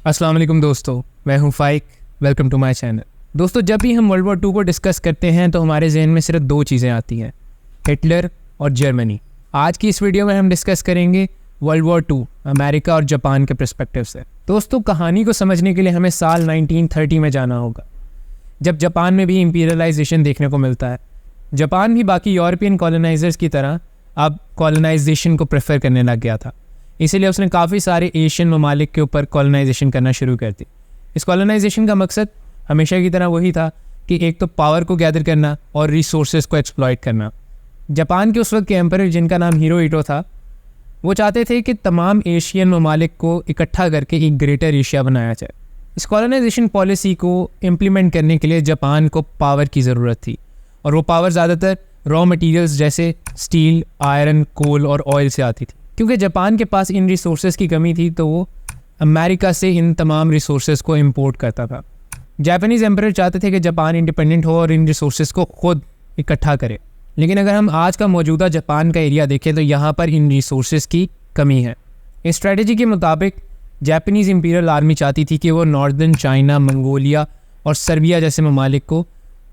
अस्सलाम वालेकुम दोस्तों, मैं हूं Faiq. Welcome to my channel. दोस्तों, जब भी हम वर्ल्ड वॉर 2 को डिस्कस करते हैं तो हमारे जहन में सिर्फ दो चीज़ें आती हैं, हिटलर और जर्मनी। आज की इस वीडियो में हम डिस्कस करेंगे वर्ल्ड वॉर 2 अमेरिका और जापान के पर्सपेक्टिव से। दोस्तों, कहानी को समझने के लिए हमें साल 1930 में जाना होगा, जब जापान में भी इंपीरियलाइजेशन देखने को मिलता है। जापान भी बाकी यूरोपियन कॉलोनाइजर्स की तरह अब कॉलोनाइजेशन को प्रेफर करने लग गया था, इसीलिए उसने काफ़ी सारे एशियन ममालिक के ऊपर कॉलोनाइजेशन करना शुरू कर दी। इस कॉलोनाइजेशन का मकसद हमेशा की तरह वही था कि एक तो पावर को गैदर करना और रिसोर्सेज को एक्सप्लॉइट करना। जापान के उस वक्त के एम्परर, जिनका नाम हिरोहितो था, वो चाहते थे कि तमाम एशियन ममालिक को इकट्ठा करके एक ग्रेटर एशिया बनाया जाए। इस कॉलोनाइजेशन पॉलिसी को इम्प्लीमेंट करने के लिए जापान को पावर की ज़रूरत थी, और वो पावर ज़्यादातर रॉ मटेरियल्स जैसे स्टील, आयरन, कोल और ऑयल से आती थी। क्योंकि जापान के पास इन रिसोर्सेज की कमी थी तो वो अमेरिका से इन तमाम रिसोर्सेज को इंपोर्ट करता था। जापानीज़ एम्परर चाहते थे कि जापान इंडिपेंडेंट हो और इन रिसोर्सेज को खुद इकट्ठा करे। लेकिन अगर हम आज का मौजूदा जापान का एरिया देखें तो यहाँ पर इन रिसोर्सेज की कमी है। इस स्ट्रेटजी के मुताबिक जापानीज़ इंपीरियल आर्मी चाहती थी कि वो नॉर्दर्न चाइना, मंगोलिया और सर्बिया जैसे ममालिक को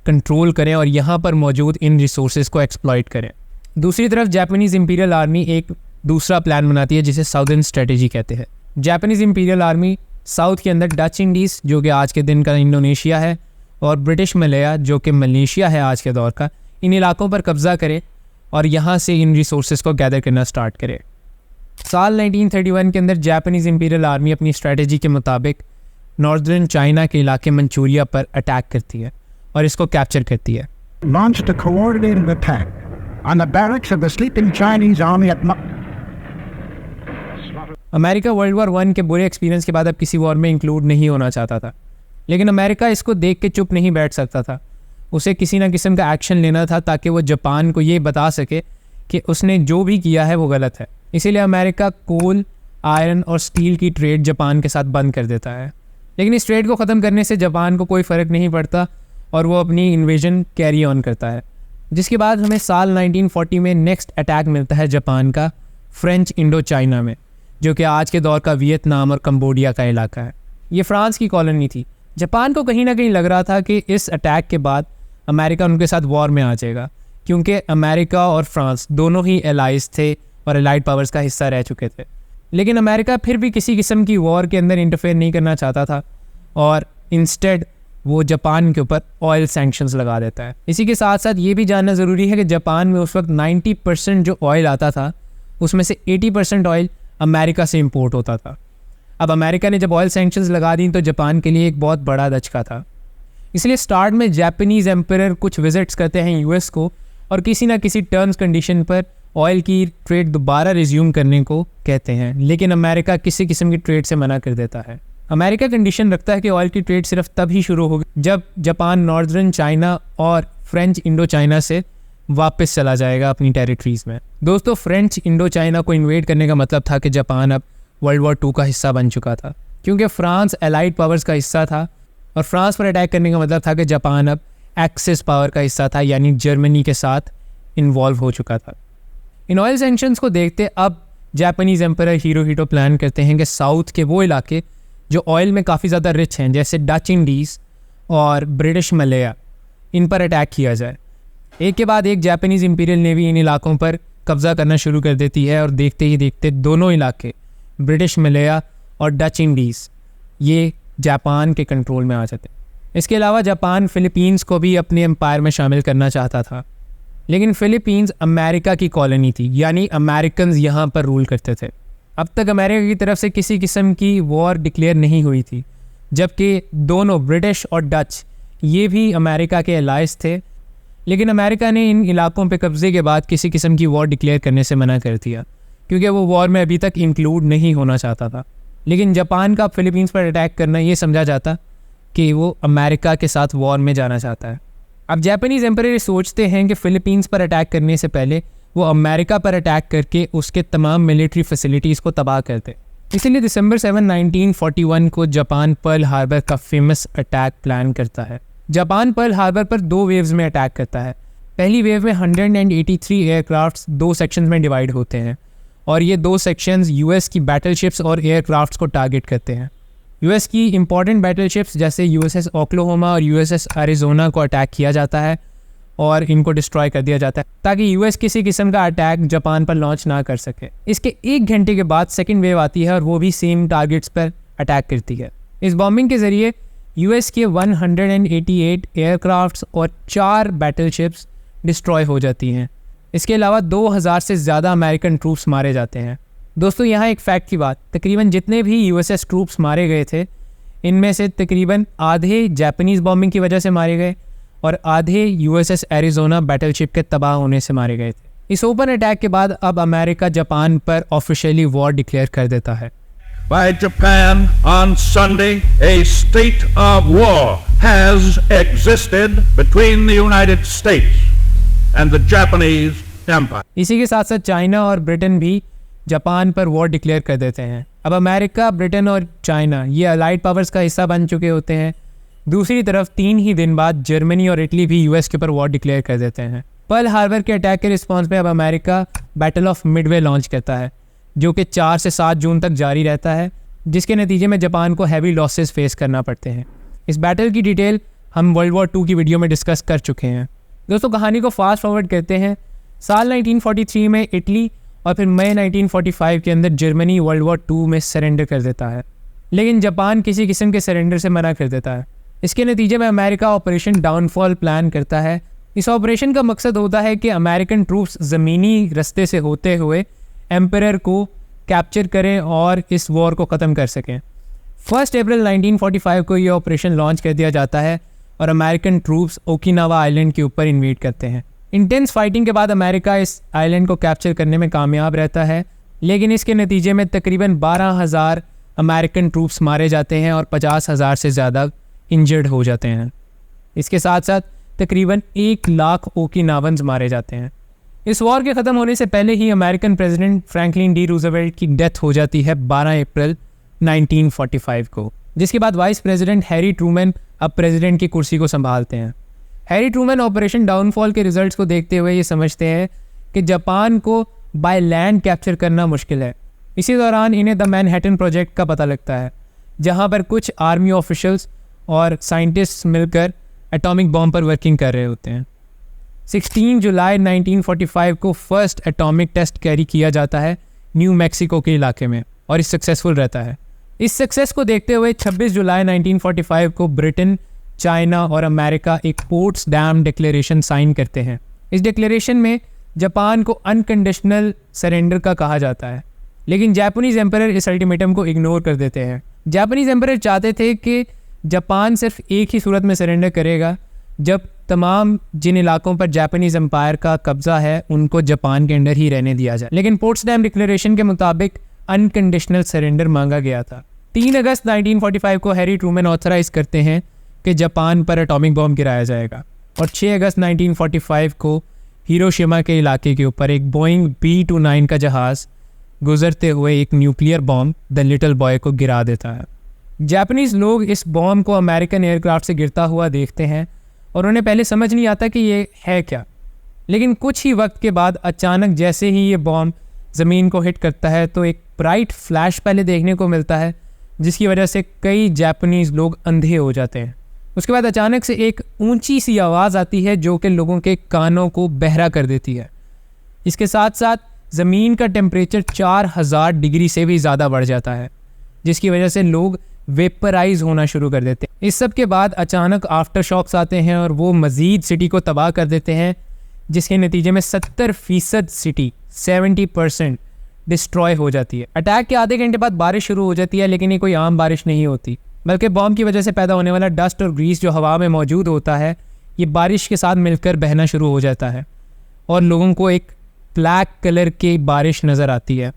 कंट्रोल करें और यहाँ पर मौजूद इन रिसोर्सेज को एक्सप्लॉइट करें। दूसरी तरफ जापानीज़ इंपीरियल आर्मी एक दूसरा प्लान बनाती है जिसे साउदर्न स्ट्रेटजी कहते हैं। जापानीज़ इंपीरियल आर्मी साउथ के अंदर डच इंडीज़, जो कि आज के दिन का इंडोनेशिया है, और ब्रिटिश मलया, जो कि मलेशिया है आज के दौर का, इन इलाकों पर कब्ज़ा करे और यहाँ से इन रिसोर्सेज को गैदर करना स्टार्ट करे। साल 1931 के अंदर जापानीज़ इंपीरियल आर्मी अपनी स्ट्रेटजी के मुताबिक नॉर्दर्न चाइना के इलाके मंचूरिया पर अटैक करती है और इसको कैप्चर करती है। Launched a coordinated attack on the barracks of the sleeping Chinese army at America world war 1 के बुरे एक्सपीरियंस के बाद अब किसी वॉर में इंक्लूड नहीं होना चाहता था, लेकिन अमेरिका इसको देख के चुप नहीं बैठ सकता था। उसे किसी ना किस्म का एक्शन लेना था ताकि वो जापान को ये बता सके कि उसने जो भी किया है वो गलत है। इसीलिए अमेरिका कोल, आयरन और स्टील की ट्रेड जापान के साथ बंद कर देता है। लेकिन इस ट्रेड को ख़त्म करने से जापान को कोई फ़र्क नहीं पड़ता और वो अपनी इन्वेजन कैरी ऑन करता है। जिसके बाद हमें साल 1940 में नेक्स्ट अटैक मिलता है जापान का फ्रेंच इंडो चाइना में, जो कि आज के दौर का वियतनाम और कंबोडिया का इलाका है। ये फ्रांस की कॉलोनी थी। जापान को कहीं ना कहीं लग रहा था कि इस अटैक के बाद अमेरिका उनके साथ वॉर में आ जाएगा, क्योंकि अमेरिका और फ्रांस दोनों ही एलाइज थे और एलाइड पावर्स का हिस्सा रह चुके थे। लेकिन अमेरिका फिर भी किसी किस्म की वॉर के अंदर इंटरफेयर नहीं करना चाहता था और इंस्टेड वो जापान के ऊपर ऑयल सैंक्शंस लगा देता है। इसी के साथ साथ ये भी जानना ज़रूरी है कि जापान में उस वक्त 90% जो ऑयल आता था उसमें से 80% ऑयल अमेरिका से इंपोर्ट होता था। अब अमेरिका ने जब ऑयल सैंक्शंस लगा दी तो जापान के लिए एक बहुत बड़ा धचका था। इसलिए स्टार्ट में जापानीज़ एम्परर कुछ विजिट्स करते हैं यूएस को और किसी ना किसी टर्म्स कंडीशन पर ऑयल की ट्रेड दोबारा रिज्यूम करने को कहते हैं, लेकिन अमेरिका किसी किस्म की ट्रेड से मना कर देता है। अमेरिका कंडीशन रखता है कि ऑयल की ट्रेड सिर्फ तब ही शुरू होगी जब जापान नॉर्दर्न चाइना और फ्रेंच इंडो चाइना से वापस चला जाएगा अपनी टेरिटरीज़ में। दोस्तों, फ्रेंच इंडो चाइना को इन्वेड करने का मतलब था कि जापान अब वर्ल्ड वॉर 2 का हिस्सा बन चुका था, क्योंकि फ्रांस एलाइड पावर्स का हिस्सा था और फ्रांस पर अटैक करने का मतलब था कि जापान अब एक्सिस पावर का हिस्सा था, यानी जर्मनी के साथ इन्वॉल्व हो चुका था। इन ऑयल सैंक्शंस को देखते अब जापानीज़ एम्परर हिरोहितो प्लान करते हैं कि साउथ के वो इलाके जो ऑयल में काफ़ी ज़्यादा रिच हैं, जैसे डच इंडीज़ और ब्रिटिश मलया, इन पर अटैक किया जाए। एक के बाद एक जापानीज़ इंपीरियल नेवी इन इलाकों पर कब्ज़ा करना शुरू कर देती है और देखते ही देखते दोनों इलाके, ब्रिटिश मलया और डच इंडीज़, ये जापान के कंट्रोल में आ जाते हैं। इसके अलावा जापान फ़िलीपींस को भी अपने एम्पायर में शामिल करना चाहता था, लेकिन फ़िलीपींस अमेरिका की कॉलोनी थी, यानी अमेरिकन्स यहाँ पर रूल करते थे। अब तक अमेरिका की तरफ से किसी किस्म की वॉर डिक्लेयर नहीं हुई थी, जबकि दोनों ब्रिटिश और डच ये भी अमेरिका के एलाइज थे। लेकिन अमेरिका ने इन इलाकों पे कब्ज़े के बाद किसी किस्म की वॉर डिक्लेयर करने से मना कर दिया, क्योंकि वो वॉर में अभी तक इंक्लूड नहीं होना चाहता था। लेकिन जापान का फ़िलीपींस पर अटैक करना ये समझा जाता कि वो अमेरिका के साथ वॉर में जाना चाहता है। अब जापानीज़ एम्परर सोचते हैं कि फ़िलीपींस पर अटैक करने से पहले वो अमेरिका पर अटैक करके उसके तमाम मिलिट्री फैसिलिटीज़ को तबाह करते। इसीलिए दिसंबर 7, 1941 को जापान पर्ल हार्बर का फेमस अटैक प्लान करता है। जापान पर्ल हार्बर पर 2 वेव्स में अटैक करता है। पहली वेव में 183 एयरक्राफ्ट्स 2 सेक्शंस में डिवाइड होते हैं और ये 2 सेक्शंस यूएस की बैटलशिप्स और एयरक्राफ्ट्स को टारगेट करते हैं। यूएस की इंपॉर्टेंट बैटलशिप्स जैसे यूएसएस ओक्लाहोमा और यूएसएस एरिज़ोना को अटैक किया जाता है और इनको डिस्ट्रॉय कर दिया जाता है ताकि यूएस किसी किस्म का अटैक जापान पर लॉन्च ना कर सके। इसके 1 घंटे के बाद सेकेंड वेव आती है और वो भी सेम टारगेट्स पर अटैक करती है। इस बॉम्बिंग के ज़रिए यूएस के 188 एयरक्राफ्ट्स और 4 बैटलशिप्स डिस्ट्रॉय हो जाती हैं। इसके अलावा 2000 से ज़्यादा अमेरिकन ट्रूप्स मारे जाते हैं। दोस्तों यहाँ एक फैक्ट की बात, तकरीबन जितने भी यूएसएस ट्रूप्स मारे गए थे इनमें से तकरीबन आधे जापानीज़ बॉम्बिंग की वजह से मारे गए और आधे यूएसएस एरिज़ोना बैटलशिप के तबाह होने से मारे गए थे। इस ओपन अटैक के बाद अब अमेरिका जापान पर ऑफिशियली वॉर डिक्लेयर कर देता है। By Japan on Sunday, a state of war has existed between the United States and the Japanese Empire. इसी के साथ साथ चाइना और ब्रिटेन भी जापान पर वॉर डिक्लेयर कर देते हैं। अब अमेरिका, ब्रिटेन और चाइना ये अलाइड पावर्स का हिस्सा बन चुके होते हैं। दूसरी तरफ 3 ही दिन बाद जर्मनी और इटली भी यूएस के ऊपर वॉर डिक्लेयर कर देते हैं। पर्ल हार्बर के अटैक के रिस्पॉन्स में अब America battle of Midway launch करता है जो कि 4 से 7 जून तक जारी रहता है, जिसके नतीजे में जापान को हैवी लॉसेस फेस करना पड़ते हैं। इस बैटल की डिटेल हम वर्ल्ड वॉर 2 की वीडियो में डिस्कस कर चुके हैं। दोस्तों कहानी को फास्ट फॉरवर्ड करते हैं। साल 1943 में इटली और फिर मई 1945 के अंदर जर्मनी वर्ल्ड वॉर 2 में सरेंडर कर देता है, लेकिन जापान किसी किस्म के सरेंडर से मना कर देता है। इसके नतीजे में अमेरिका ऑपरेशन डाउनफॉल प्लान करता है। इस ऑपरेशन का मकसद होता है कि अमेरिकन ट्रूप्स ज़मीनी रास्ते से होते हुए एम्परर को कैप्चर करें और इस वॉर को ख़त्म कर सकें। 1 अप्रैल 1945 को ये ऑपरेशन लॉन्च कर दिया जाता है और अमेरिकन ट्रूप्स ओकिनावा आइलैंड के ऊपर इन्वेड करते हैं। इंटेंस फाइटिंग के बाद अमेरिका इस आइलैंड को कैप्चर करने में कामयाब रहता है, लेकिन इसके नतीजे में तकरीबन 12,000 अमेरिकन ट्रूप्स मारे जाते हैं और 50,000 से ज़्यादा इंजर्ड हो जाते हैं। इसके साथ साथ तकरीबन 1 लाख ओकिनावन्स मारे जाते हैं। इस वॉर के ख़त्म होने से पहले ही American president Franklin D Roosevelt की डेथ हो जाती है 12 अप्रैल 1945 को, जिसके बाद वाइस प्रेसिडेंट हैरी ट्रूमैन अब प्रेसिडेंट की कुर्सी को संभालते हैं। हैरी ट्रूमैन ऑपरेशन डाउनफॉल के रिजल्ट्स को देखते हुए ये समझते हैं कि जापान को बाय लैंड कैप्चर करना मुश्किल है। इसी दौरान इन्हें द मैनहट्टन प्रोजेक्ट का पता लगता है, जहाँ पर कुछ आर्मी ऑफिशियल्स और साइंटिस्ट्स मिलकर एटॉमिक बॉम्ब पर वर्किंग कर रहे होते हैं। 16 जुलाई 1945 को फर्स्ट एटॉमिक टेस्ट कैरी किया जाता है न्यू मैक्सिको के इलाके में और इस सक्सेसफुल रहता है। इस सक्सेस को देखते हुए 26 जुलाई 1945 को ब्रिटेन, चाइना और अमेरिका एक पोट्सडैम डिक्लेरेशन साइन करते हैं। इस डिक्लेरेशन में जापान को अनकंडीशनल सरेंडर का कहा जाता है, लेकिन जापानीज एम्परर इस अल्टीमेटम को इग्नोर कर देते हैं। जापानीज एम्परर चाहते थे कि जापान सिर्फ एक ही सूरत में सरेंडर करेगा जब तमाम जिन इलाकों पर जापानीज एम्पायर का कब्जा है उनको जापान के अंडर ही रहने दिया जाए, लेकिन पोट्सडैम डिक्लेरेशन के मुताबिक अनकंडीशनल सरेंडर मांगा गया था। 3 अगस्त 1945 को हैरी ट्रूमैन ऑथराइज करते हैं कि जापान पर एटॉमिक बॉम्ब गिराया जाएगा और 6 अगस्त 1945 को हिरोशिमा के इलाके के ऊपर एक बोइंग B-29 का जहाज़ गुजरते हुए एक nuclear bomb the little boy को गिरा देता है। जापानीज़ लोग इस बॉम्ब को अमेरिकन एयरक्राफ्ट से गिरता हुआ देखते हैं और उन्हें पहले समझ नहीं आता कि ये है क्या, लेकिन कुछ ही वक्त के बाद अचानक जैसे ही ये बॉम्ब ज़मीन को हिट करता है तो एक ब्राइट फ्लैश पहले देखने को मिलता है, जिसकी वजह से कई जापानीज़ लोग अंधे हो जाते हैं। उसके बाद अचानक से एक ऊंची सी आवाज़ आती है जो कि लोगों के कानों को बहरा कर देती है। इसके साथ साथ ज़मीन का टेम्परेचर 4000 डिग्री से भी ज़्यादा बढ़ जाता है, जिसकी वजह से लोग वेपराइज होना शुरू कर देते हैं। इस सब के बाद अचानक आफ्टर शॉक्स आते हैं और वो मज़ीद सिटी को तबाह कर देते हैं, जिसके नतीजे में 70% सिटी 70% डिस्ट्रॉय हो जाती है। अटैक के आधे घंटे बाद बारिश शुरू हो जाती है, लेकिन ये कोई आम बारिश नहीं होती, बल्कि बॉम्ब की वजह से पैदा होने वाला डस्ट और ग्रीस जो हवा में मौजूद होता है ये बारिश के साथ मिलकर बहना शुरू हो जाता है और लोगों को एक ब्लैक कलर की बारिश नज़र आती है।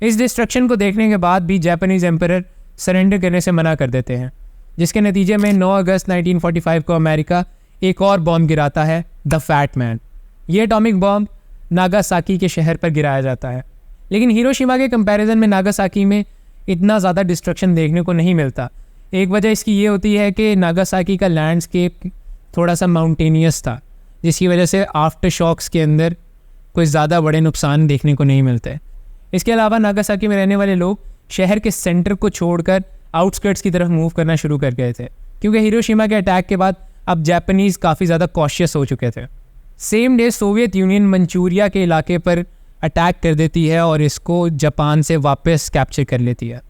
इस डिस्ट्रक्शन को देखने के बाद भी जापानीज़ एम्परर सरेंडर करने से मना कर देते हैं, जिसके नतीजे में 9 अगस्त 1945 को अमेरिका एक और बॉम्ब गिराता है द फैट मैन। ये एटॉमिक बॉम्ब नागासाकी के शहर पर गिराया जाता है, लेकिन हिरोशिमा के कंपैरिजन में नागासाकी में इतना ज़्यादा डिस्ट्रक्शन देखने को नहीं मिलता। एक वजह इसकी ये होती है कि नागासाकी का लैंडस्केप थोड़ा सा माउंटेनियस था, जिसकी वजह से आफ्टर शॉक्स के अंदर कोई ज़्यादा बड़े नुकसान देखने को नहीं मिलते। इसके अलावा नागासाकी में रहने वाले लोग शहर के सेंटर को छोड़कर आउटस्कर्ट्स की तरफ मूव करना शुरू कर गए थे, क्योंकि हिरोशिमा के अटैक के बाद अब जापानीज़ काफ़ी ज़्यादा कॉशियस हो चुके थे। Same day Soviet union Manchuria के इलाके पर अटैक कर देती है और इसको जापान से वापस कैप्चर कर लेती है।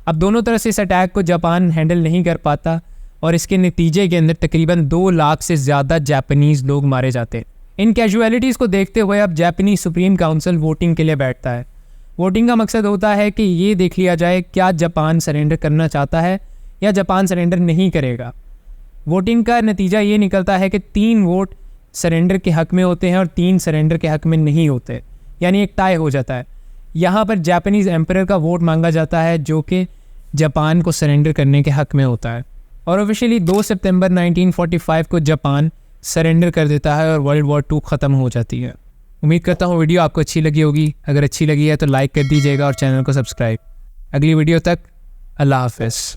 अब दोनों तरह से इस अटैक को जापान हैंडल नहीं कर पाता और इसके नतीजे के अंदर तकरीबन 2 लाख से ज़्यादा जापानीज़ लोग मारे जाते हैं। इन कैजुअलिटीज़ को देखते हुए अब जापानी सुप्रीम काउंसिल वोटिंग के लिए बैठता है। वोटिंग का मकसद होता है कि ये देख लिया जाए क्या जापान सरेंडर करना चाहता है या जापान सरेंडर नहीं करेगा। वोटिंग का नतीजा ये निकलता है कि 3 वोट सरेंडर के हक़ में होते हैं और 3 सरेंडर के हक़ में नहीं होते, यानी एक टाई हो जाता है। यहाँ पर जापानीज़ एम्परर का वोट मांगा जाता है जो कि जापान को सरेंडर करने के हक़ में होता है और ऑफिशियली 2 सितंबर 1945 को जापान सरेंडर कर देता है और वर्ल्ड वॉर 2 ख़त्म हो जाती है। उम्मीद करता हूँ वीडियो आपको अच्छी लगी होगी। अगर अच्छी लगी है तो लाइक कर दीजिएगा और चैनल को सब्सक्राइब। अगली वीडियो तक अल्लाह हाफ़िज़।